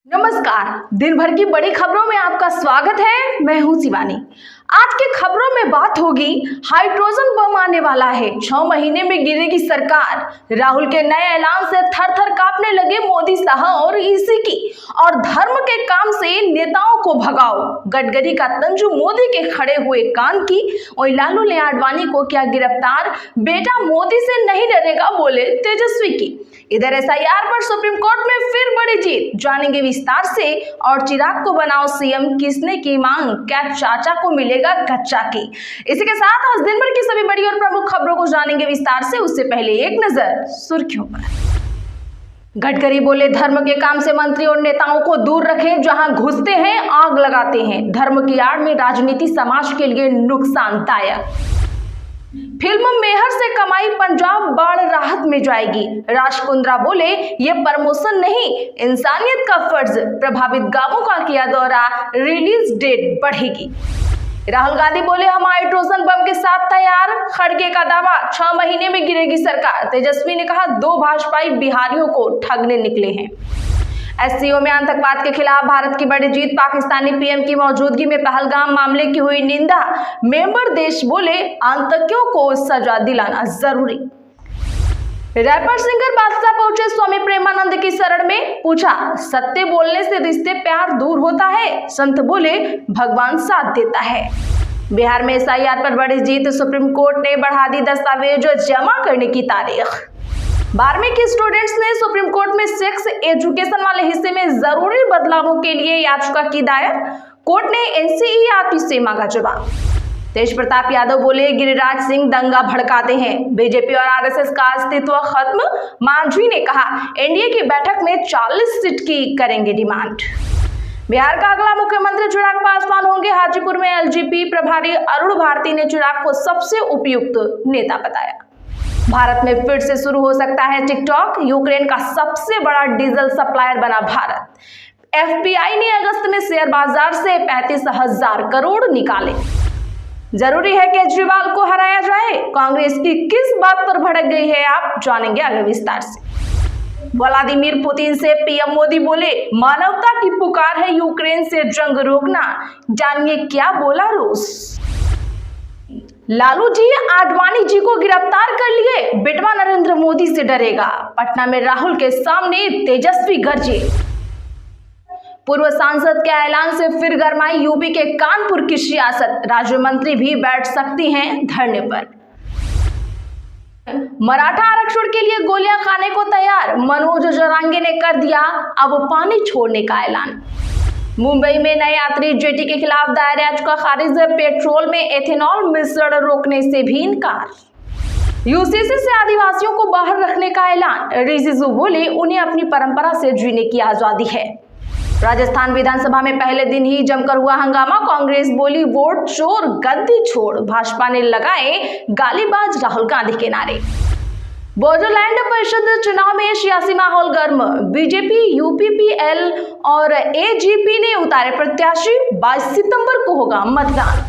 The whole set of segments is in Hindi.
नमस्कार। दिन भर की बड़ी खबरों में आपका स्वागत है। मैं हूं शिवानी। आज की खबरों में बात होगी, हाइड्रोजन बम आने वाला है, 6 महीने में गिरेगी सरकार। राहुल के नए ऐलान से थर थर कांपने लगे मोदी शाह और ईसी की। और धर्म के काम से नेताओं को भगाओ, गडकरी का तंजु मोदी के खड़े हुए कान की। और लालू ने आडवाणी को किया गिरफ्तार, बेटा मोदी से नहीं डरेगा, बोले तेजस्वी की। इधर एसआईआर पर सुप्रीम कोर्ट में फिर बड़ी जीत, जानेंगे विस्तार से। और चिराग को बनाओ सीएम, किसने की मांग, क्या चाचा को मिलेगा कच्चा की। इसी के साथ आज दिन भर की सभी बड़ी और प्रमुख खबरों को जानेंगे विस्तार से। उससे पहले एक नजर सुर्खियों पर। गडकरी बोले, धर्म के काम से मंत्री और नेताओं को दूर रखें, जहां घुसते हैं आग लगाते हैं। धर्म की आड़ में राजनीति समाज के लिए नुकसानदायक। फिल्म मेहर से कमाई पंजाब बाढ़ राहत में जाएगी। राज कुंद्रा बोले, ये प्रमोशन नहीं, इंसानियत का फर्ज। प्रभावित गांवों का किया दौरा, रिलीज डेट बढ़ेगी। राहुल गांधी बोले, हम हाइड्रोजन बम के साथ तैयार। खड़गे का दावा, 6 महीने में गिरेगी सरकार। तेजस्वी ने कहा, 2 भाजपाई बिहारियों को ठगने निकले हैं। एससीओ में आतंकवाद के खिलाफ भारत की बड़ी जीत, पाकिस्तानी पीएम की मौजूदगी में पहलगाम मामले की हुई निंदा। मेंबर देश बोले, आतंकियों को सजा दिलाना जरूरी। रैपर सिंगर बादशाह पहुंचे स्वामी प्रेमानंद की शरण में, पूछा, सत्य बोलने से रिश्ते प्यार दूर होता है? संत बोले, भगवान साथ देता है। बिहार में एसआईआर पर बड़ी जीत, सुप्रीम कोर्ट ने बढ़ा दी दस्तावेज जमा करने की तारीख। 12वीं के स्टूडेंट्स ने सुप्रीम कोर्ट में सेक्स एजुकेशन वाले हिस्से में जरूरी बदलावों के लिए याचिका की दायर। कोर्ट ने एनसीईआरटी से मांगा जवाब। तेज प्रताप यादव बोले, गिरिराज सिंह दंगा भड़काते हैं, बीजेपी और आरएसएस का अस्तित्व खत्म। मांझी ने कहा, एनडीए की बैठक में 40 सीट की करेंगे डिमांड। बिहार का अगला मुख्यमंत्री चिराग पासवान होंगे। हाजीपुर में एलजेपी प्रभारी अरुण भारती ने चिराग को सबसे उपयुक्त नेता बताया। भारत में फिर से शुरू हो सकता है टिकटॉक, यूक्रेन का सबसे बड़ा डीजल सप्लायर बना भारत। एफपीआई ने अगस्त में शेयर बाजार से 35,000 करोड़ निकाले। जरूरी है केजरीवाल को हराया जाए, कांग्रेस की किस बात पर भड़क गई है, आप जानेंगे आगे विस्तार से। व्लादिमीर पुतिन से पीएम मोदी बोले, मानवता की पुकार है यूक्रेन से जंग रोकना, जानिए क्या बोला रूस। लालू जी आडवाणी जी को गिरफ्तार कर लिए, बेटवा नरेंद्र मोदी से डरेगा। पटना में राहुल के सामने तेजस्वी गरजे। पूर्व सांसद के ऐलान से फिर गरमाई यूपी के कानपुर की सियासत, राज्य मंत्री भी बैठ सकती हैं धरने पर। मराठा आरक्षण के लिए गोलियां खाने को तैयार, मनोज जरांगे ने कर दिया अब पानी छोड़ने का ऐलान। मुंबई में नए यात्री जेटी के खिलाफ दायर याचिका खारिज, पेट्रोल में एथेनॉल मिश्रण रोकने से भी इनकार। यूसीसी से आदिवासियों को बाहर रखने का ऐलान, रिजिजू बोले, उन्हें अपनी परंपरा से जीने की आजादी है। राजस्थान विधानसभा में पहले दिन ही जमकर हुआ हंगामा, कांग्रेस बोली, वोट चोर गद्दी छोड़। भाजपा ने लगाए गालीबाज राहुल गांधी के नारे। बोडोलैंड परिषद चुनाव में सियासी माहौल गर्म, बीजेपी, यूपीपीएल और एजीपी ने उतारे प्रत्याशी। 22 सितंबर को होगा मतदान।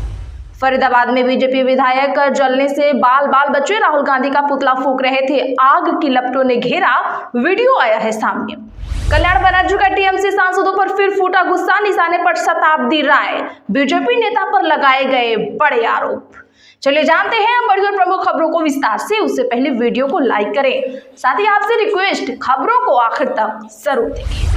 फरीदाबाद में बीजेपी विधायक जलने से बाल बाल बचे, राहुल गांधी का पुतला फूंक रहे थे, आग की लपटों ने घेरा, वीडियो आया है सामने। कल्याण बनर्जी का टीएमसी सांसदों पर फिर फूटा गुस्सा, निशाने पर शताब्दी राय, बीजेपी नेता पर लगाए गए बड़े आरोप। चलिए जानते हैं बड़ी और प्रमुख खबरों को विस्तार से। उससे पहले वीडियो को लाइक करें, साथ ही आपसे रिक्वेस्ट, खबरों को आखिर तक जरूर देखें।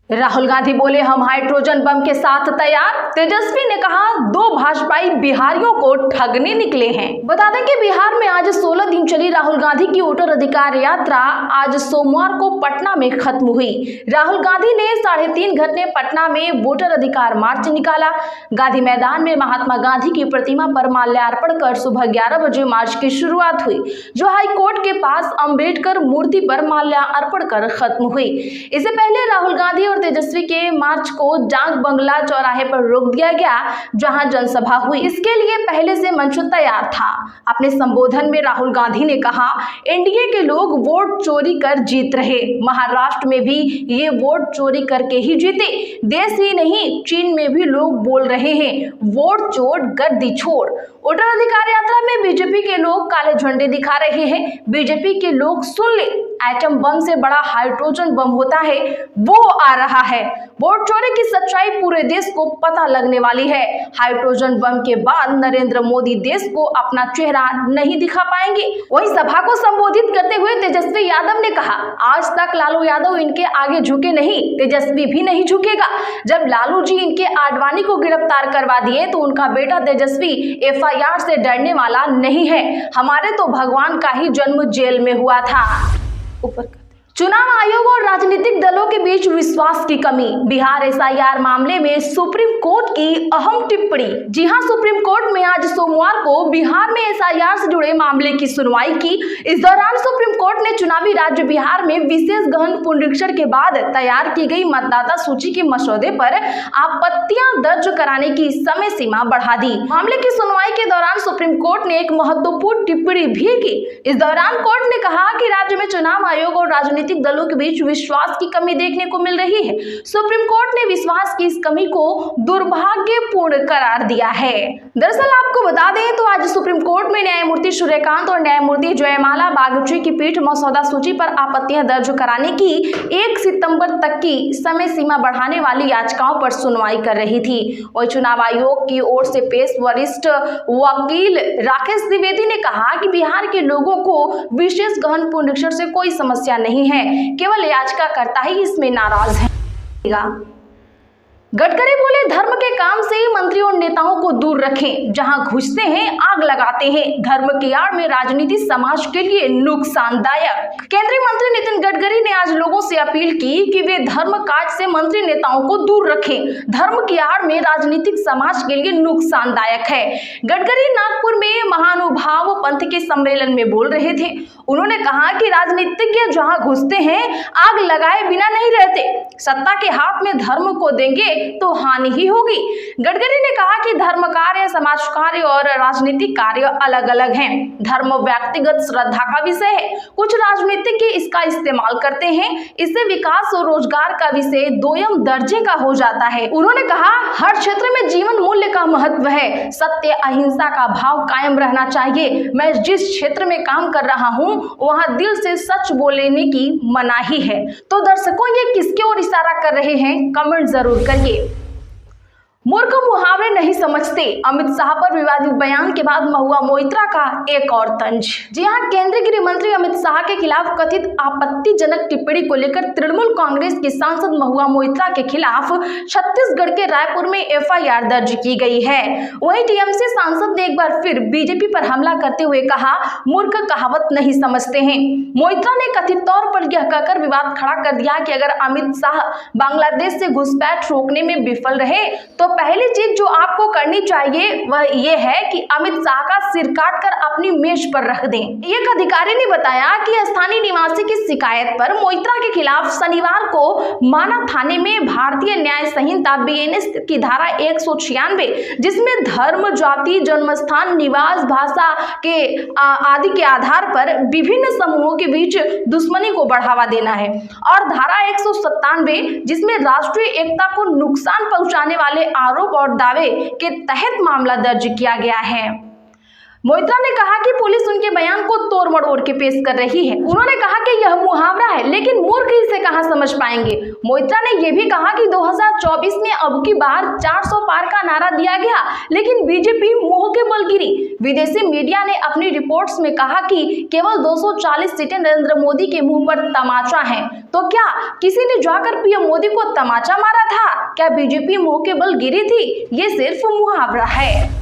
राहुल गांधी बोले, हम हाइड्रोजन बम के साथ तैयार। तेजस्वी ने कहा, 2 भाजपाई बिहारियों को ठगने निकले हैं। बता दें कि बिहार में आज 16 दिन चली राहुल गांधी की वोटर अधिकार यात्रा आज सोमवार को पटना में खत्म हुई। राहुल गांधी ने 3.5 घंटे पटना में वोटर अधिकार मार्च निकाला। गांधी मैदान में महात्मा गांधी की प्रतिमा पर माल्यार्पण कर सुबह 11 बजे मार्च की शुरुआत हुई, जो हाईकोर्ट के पास अंबेडकर मूर्ति पर माल्यार्पण कर खत्म हुई। इससे पहले राहुल गांधी और तेजस्वी के मार्च को डाक बंगला चौराहे पर रोक दिया गया, जहां जनसभा हुई। इसके लिए पहले से मंच तैयार था। अपने संबोधन में राहुल गांधी ने कहा, एनडीए के लोग वोट चोरी कर जीत रहे, महाराष्ट्र में भी ये वोट चोरी करके ही जीते। देश ही नहीं, चीन में भी लोग बोल रहे हैं, वोट चोर गद्दी छोड़। वोटर अधिकार यात्रा में बीजेपी के लोग काले झंडे दिखा रहे हैं। बीजेपी के लोग सुन ले, एटम बम से बड़ा हाइड्रोजन बम होता है वो आ रहा है। वोट चोरी की सच्चाई पूरे देश को पता लगने वाली है। हाइड्रोजन बम के बाद नरेंद्र मोदी देश को अपना चेहरा नहीं दिखा पाएंगे। वहीं सभा को संबोधित करते हुए तेजस्वी यादव ने कहा, आज तक लालू यादव इनके आगे झुके नहीं, तेजस्वी भी नहीं झुकेगा। जब लालू जी इनके आडवाणी को गिरफ्तार करवा दिए तो उनका बेटा तेजस्वी एफआईआर से डरने वाला नहीं है। हमारे तो भगवान का ही जन्म जेल में हुआ था। चुनाव आयोग और राजनीतिक दलों के बीच विश्वास की कमी। बिहार एसआईआर मामले में सुप्रीम कोर्ट की अहम टिप्पणी। जी हां, सुप्रीम कोर्ट में आज सोमवार को बिहार में एसआईआर से जुड़े मामले की सुनवाई की। इस दौरान सुप्रीम कोर्ट ने चुनावी राज्य बिहार में विशेष गहन पुनरीक्षण के बाद तैयार की गई मतदाता सूची के मसौदे पर आपत्तियां दर्ज कराने की समय सीमा बढ़ा दी। मामले की सुनवाई के दौरान सुप्रीम कोर्ट ने एक महत्वपूर्ण टिप्पणी भी की। इस दौरान कोर्ट ने कहा कि राज्य में चुनाव आयोग और राजनीतिक दलों के बीच विश्वास की कमी देखने को मिल रही है। सुप्रीम कोर्ट ने विश्वास की इस कमी को दुर्भाग्यपूर्ण करार दिया है। दरअसल आपको बता दें तो आज सुप्रीम कोर्ट में न्यायमूर्ति सूर्यकांत और न्यायमूर्ति जयमाला बागची की पीठ मसौदा सूची पर आपत्तियां दर्ज कराने की 1 सितंबर तक की समय सीमा बढ़ाने वाली याचिकाओं पर सुनवाई कर रही थी। और चुनाव आयोग की ओर से पेश वरिष्ठ वकील राकेश द्विवेदी ने कहा कि बिहार के लोगों को विशेष गहन पुनरीक्षण से कोई समस्या नहीं है, केवल याचिकाकर्ता ही इसमें नाराज है। गडकरी बोले, धर्म के काम से ही मंत्री और नेताओं को दूर रखें। जहां घुसते हैं आग लगाते हैं। धर्म की आड़ में राजनीति समाज के लिए नुकसानदायक। केंद्रीय मंत्री नितिन गडकरी ने आज लोगों से अपील की कि वे धर्म काज से मंत्री नेताओं को दूर रखें। धर्म की आड़ में राजनीतिक समाज के लिए नुकसानदायक है। गडकरी नागपुर में महानुभाव पंथ के सम्मेलन में बोल रहे थे। उन्होंने कहा कि राजनीतिज्ञ जहां घुसते हैं आग लगाए बिना नहीं रहते। सत्ता के हाथ में धर्म को देंगे तो हानि ही होगी। गडकरी ने कहा कि धर्म कार्य, समाज कार्य और राजनीतिक कार्य अलग अलग हैं। धर्म व्यक्तिगत श्रद्धा का विषय है। कुछ राजनीतिज्ञ इसका इस्तेमाल करते हैं। इससे विकास और रोजगार का विषय दोयम दर्जे का हो जाता है। उन्होंने कहा, हर क्षेत्र में जीवन मूल्य का महत्व है। सत्य अहिंसा का भाव कायम रहना चाहिए। मैं जिस क्षेत्र में काम कर रहा हूं वहां दिल से सच बोलने की मनाही है। तो दर्शकों, ये किसके ओर इशारा कर रहे हैं, कमेंट जरूर करिए। मूर्ख मुहावरे नहीं समझते। अमित शाह पर विवादित बयान के बाद महुआ मोइत्रा का एक और तंज। जी हां, केंद्रीय गृह मंत्री अमित शाह के खिलाफ कथित आपत्तिजनक टिप्पणी को लेकर तृणमूल कांग्रेस के सांसद महुआ मोइत्रा के खिलाफ छत्तीसगढ़ के रायपुर में एफआईआर दर्ज की गई है। वहीं टीएमसी सांसद ने एक बार फिर बीजेपी पर हमला करते हुए कहा, मूर्ख कहावत नहीं समझते हैं। मोइत्रा ने कथित तौर पर यह कहकर विवाद खड़ा कर दिया कि अगर अमित शाह बांग्लादेश से घुसपैठ रोकने में विफल रहे तो पहली चीज जो आपको करनी चाहिए वह यह है कि अमित शाह का सिर काटकर अपनी मेज पर रख दें। एक अधिकारी ने बताया कि स्थानीय निवासी की शिकायत पर मोइत्रा के खिलाफ शनिवार को माना थाने में भारतीय न्याय संहिता बीएनएस की धारा 196 जिसमें धर्म, जाति, जन्मस्थान, निवास, भाषा के आदि के आधार पर विभिन्न समूहों के बीच दुश्मनी को बढ़ावा देना है, और धारा 197 जिसमें राष्ट्रीय एकता को नुकसान पहुंचाने वाले आरोप और दावे के तहत मामला दर्ज किया गया है। मोइत्रा ने कहा कि पुलिस उनके बयान को तोड़ मरोड़ के पेश कर रही है। उन्होंने कहा कि यह मुहावरा है, लेकिन मूर्ख इसे कहां समझ पाएंगे। मोइत्रा ने यह भी कहा कि 2024 में अब की बार 400 पार का नारा दिया गया, लेकिन बीजेपी मुंह के बल गिरी। विदेशी मीडिया ने अपनी रिपोर्ट्स में कहा कि केवल 240 सीटें नरेंद्र मोदी के मुंह पर तमाचा है। तो क्या किसी ने जाकर पीएम मोदी को तमाचा मारा था? क्या बीजेपी मुंह के बल गिरी थी? ये सिर्फ मुहावरा है।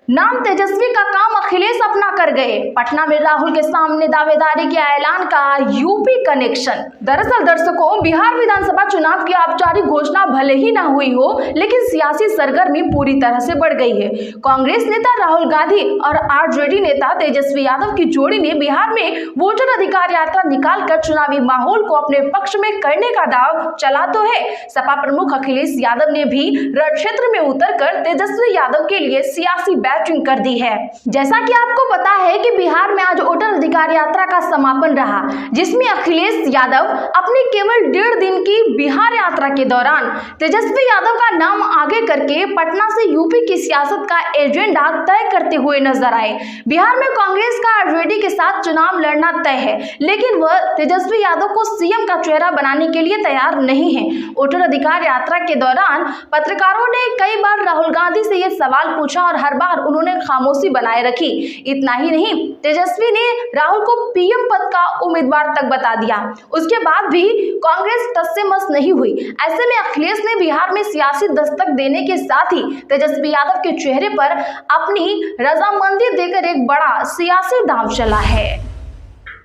नाम तेजस्वी का काम अखिलेश अपना कर गए। पटना में राहुल के सामने दावेदारी के ऐलान का यूपी कनेक्शन। दरअसल दर्शकों, बिहार विधानसभा चुनाव की औपचारिक घोषणा भले ही ना हुई हो, लेकिन सियासी सरगर्मी पूरी तरह से बढ़ गई है। कांग्रेस नेता राहुल गांधी और आरजेडी नेता तेजस्वी यादव की जोड़ी ने बिहार में वोटर अधिकार यात्रा निकालकर चुनावी माहौल को अपने पक्ष में करने का दाव चला तो है। सपा प्रमुख अखिलेश यादव ने भी रण क्षेत्र में उतरकर तेजस्वी यादव के लिए सियासी बैटिंग कर दी है। जैसा कि आपको पता है कि बिहार में आज अटल अधिकार यात्रा का समापन रहा, जिसमें अखिलेश यादव अपनी केवल 1.5 दिन की बिहार यात्रा के दौरान तेजस्वी यादव का नाम आगे करके पटना से यूपी की सियासत का एजेंडा तय करते हुए नजर आए। बिहार में कांग्रेस का आरजेडी के साथ चुनाव लड़ना तय है, लेकिन वह तेजस्वी यादव को सीएम का चेहरा बनाने के लिए तैयार नहीं है। अटल अधिकार यात्रा के दौरान पत्रकारों ने कई बार राहुल गांधी से यह सवाल पूछा और हर बार उन्होंने खामोशी बनाए रखी। इतना ही नहीं, तेजस्वी ने राहुल को पीएम पद का उम्मीदवार तक बता दिया। उसके बाद भी कांग्रेस टस से मस नहीं हुई। ऐसे में अखिलेश ने बिहार में सियासी दस्तक देने के साथ ही तेजस्वी यादव के चेहरे पर अपनी रजामंदी देकर एक बड़ा सियासी दांव चला है।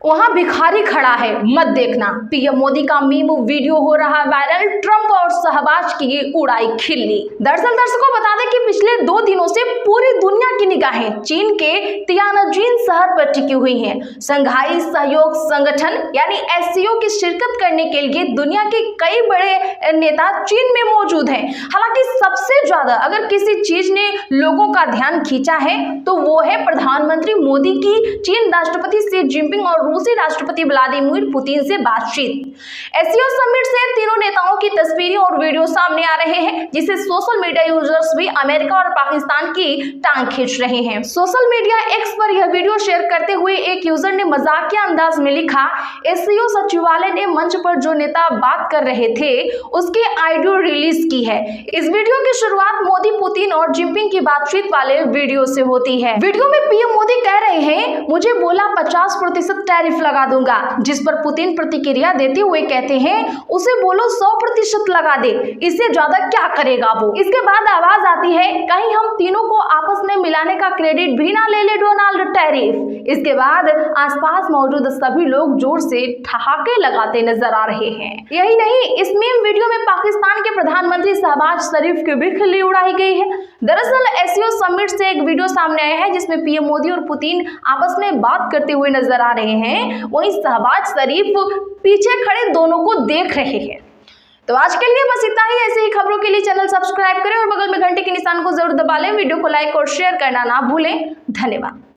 वहां भिखारी खड़ा है, मत देखना। पीएम मोदी का मीम वीडियो हो रहा वायरल, ट्रंप और शहबाज की उड़ाई खिल्ली। दरअसल दर्शकों बता दें कि पिछले 2 दिनों से पूरी दुनिया की निगाहें चीन के तियानजिन शहर पर टिकी हुई हैं। संघाई सहयोग संगठन यानी एससीओ की शिरकत करने के लिए दुनिया के कई बड़े नेता चीन में मौजूद हैं। हालांकि सबसे ज्यादा अगर किसी चीज ने लोगों का ध्यान खींचा है तो वो है प्रधानमंत्री मोदी की चीन राष्ट्रपति शी जिनपिंग और रूसी राष्ट्रपति व्लादिमीर पुतिन से बातचीत। एससीओ समिट से तीनों नेताओं की तस्वीरें और वीडियो सामने आ रहे हैं, जिसे सोशल मीडिया यूजर्स भी अमेरिका और पाकिस्तान की टांग खींच रहे हैं। सोशल मीडिया एक्स पर यह वीडियो शेयर करते हुए एक यूजर ने मजाकिया अंदाज में लिखा, एससीओ सचिवालय ने मंच पर जो नेता बात कर रहे थे उसकी ऑडियो रिलीज की है। इस वीडियो की शुरुआत मोदी, पुतिन और जिनपिंग की बातचीत वाले वीडियो से होती है। वीडियो में पीएम मोदी कह रहे हैं, मुझे बोला 50% टैरिफ लगा दूंगा, जिस पर पुतिन प्रतिक्रिया देते हुए कहते हैं, उसे बोलो 100% लगा दे, इससे ज्यादा क्या करेगा वो। इसके बाद आवाज आती है, कहीं हम तीनों को आपस में मिलाने का क्रेडिट भी ना ले ले डोनाल्ड टैरिफ। इसके बाद आसपास मौजूद सभी लोग जोर से ठहाके लगाते नजर आ रहे हैं। यही नहीं, इस मीम वीडियो में पाकिस्तान के प्रधानमंत्री शहबाज शरीफ की भी खिल्ली उड़ाई गई है। दरअसल एससीओ समिट से एक वीडियो सामने आया है जिसमें पीएम मोदी और पुतिन आपस में बात करते हुए नजर आ रहे हैं, वहीं शहबाज शरीफ पीछे खड़े दोनों को देख रहे हैं। तो आज के लिए बस इतना ही। ऐसे ही खबरों के लिए चैनल सब्सक्राइब करें और बगल में घंटे के निशान को जरूर दबा लें। वीडियो को लाइक और शेयर करना ना भूलें। धन्यवाद।